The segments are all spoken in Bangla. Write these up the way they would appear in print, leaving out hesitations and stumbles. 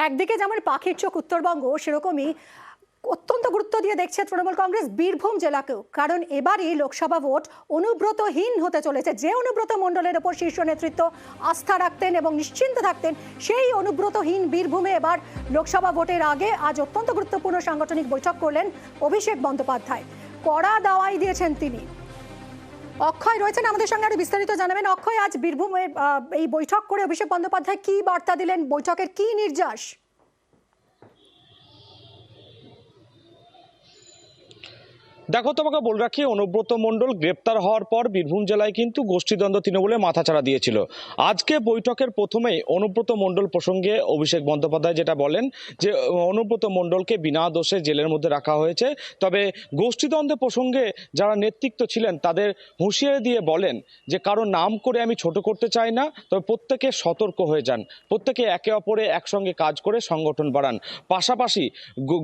একদিকে যেমন পাখির চোখ উত্তরবঙ্গ, সেরকমই অত্যন্ত গুরুত্ব দিয়ে দেখছে তৃণমূল কংগ্রেস বীরভূম জেলাকেও। কারণ এবারই লোকসভা ভোট অনুব্রতহীন হতে চলেছে। যে অনুব্রত মণ্ডলের ওপর শীর্ষ নেতৃত্ব আস্থা রাখতেন এবং নিশ্চিন্ত থাকতেন, সেই অনুব্রতহীন বীরভূমে এবার লোকসভা ভোটের আগে আজ অত্যন্ত গুরুত্বপূর্ণ সাংগঠনিক বৈঠক করলেন অভিষেক বন্দ্যোপাধ্যায়। কড়া দাওয়াই দিয়েছেন তিনি। অক্ষয় রয়েছেন আমাদের সঙ্গে, আরো বিস্তারিত জানাবেন। অক্ষয়, আজ বীরভূমে এই বৈঠক করে অভিষেক বন্দ্যোপাধ্যায় কি বার্তা দিলেন, বৈঠকের কি নির্যাস? দেখো, তোমাকে বলে রাখি, অনুব্রত মণ্ডল গ্রেপ্তার হওয়ার পর বীরভূম জেলায় কিন্তু গোষ্ঠীদ্বন্দ্ব তৃণমূলে মাথাচাড়া দিয়েছিল। আজকে বৈঠকের প্রথমেই অনুব্রত মণ্ডল প্রসঙ্গে অভিষেক বন্দ্যোপাধ্যায় যেটা বলেন যে অনুব্রত মণ্ডলকে বিনা দোষে জেলের মধ্যে রাখা হয়েছে। তবে গোষ্ঠীদ্বন্দ্ব প্রসঙ্গে যারা নেতৃত্ব ছিলেন তাদের হুঁশিয়ারি দিয়ে বলেন যে কারো নাম করে আমি ছোট করতে চাই না, তবে প্রত্যেকে সতর্ক হয়ে যান, প্রত্যেকে একে অপরে একসঙ্গে কাজ করে সংগঠন বাড়ান। পাশাপাশি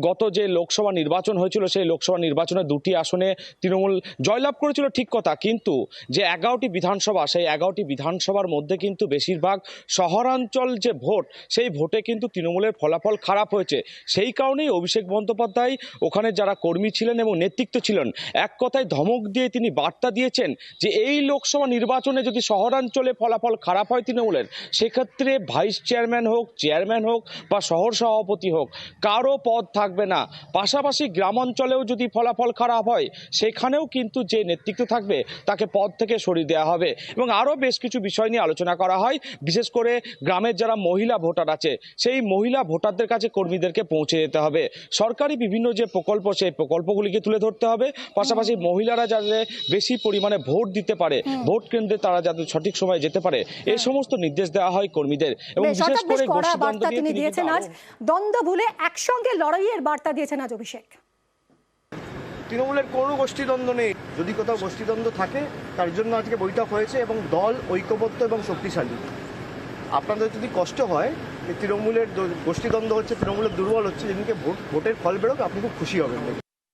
গত যে লোকসভা নির্বাচন হয়েছিল সেই লোকসভা নির্বাচনে দুটি আসনে তৃণমূল জয়লাভ করেছিল, ঠিক কথা, কিন্তু যে 11টি বিধানসভা, সেই 11টি বিধানসভার মধ্যে কিন্তু বেশিরভাগ শহরাঞ্চল যে ভোট, সেই ভোটে কিন্তু তৃণমূলের ফলাফল খারাপ হয়েছে। সেই কারণেই অভিষেক বন্দ্যোপাধ্যায় ওখানে যারা কর্মী ছিলেন এবং নেতৃত্ব ছিলেন, এক কথায় ধমক দিয়ে তিনি বার্তা দিয়েছেন যে এই লোকসভা নির্বাচনে যদি শহরাঞ্চলে ফলাফল খারাপ হয় তৃণমূলের, সেক্ষেত্রে ভাইস চেয়ারম্যান হোক, চেয়ারম্যান হোক বা শহর সভাপতি হোক, কারো পদ থাকবে না। পাশাপাশি গ্রামাঞ্চলেও যদি ফলাফল খারাপ হয়, সেখানেও কিন্তু যে নেতৃত্ব থাকবে তাকে পদ থেকে সরিয়ে দেওয়া হবে। এবং আরও বেশ কিছু বিষয় নিয়ে আলোচনা করা হয়। বিশেষ করে গ্রামের যারা মহিলা ভোটার আছে, সেই মহিলা ভোটারদের কাছে কর্মীদেরকে পৌঁছে যেতে হবে। সরকারি বিভিন্ন যে প্রকল্প, সেই প্রকল্পগুলিকে তুলে ধরতে হবে। পাশাপাশি মহিলারা যাতে বেশি পরিমাণে ভোট দিতে পারে, ভোট কেন্দ্রে তারা যাতে সঠিক সময়ে যেতে পারে, এই সমস্ত নির্দেশ দেওয়া হয় কর্মীদের। এবং বিশেষ করে বার্তা তিনি দিয়েছেন আজ, দ্বন্দ্ব ভুলে একসঙ্গে লড়াইয়ের বার্তা দিয়েছেন আজ অভিষেক। তৃণমূলের কোনো গোষ্ঠীদ্বন্দ্ব নেই। যদি কোথাও গোষ্ঠীদ্বন্দ্ব থাকে, তার জন্য আজকে বৈঠক হয়েছে এবং দল ঐক্যবদ্ধ এবং শক্তিশালী। আপনাদের যদি কষ্ট হয় যে তৃণমূলের গোষ্ঠীদ্বন্দ্ব হচ্ছে, তৃণমূলের দুর্বল হচ্ছে, যেদিনকে ভোটের ফল বেরোবে আপনি খুব খুশি হবেন।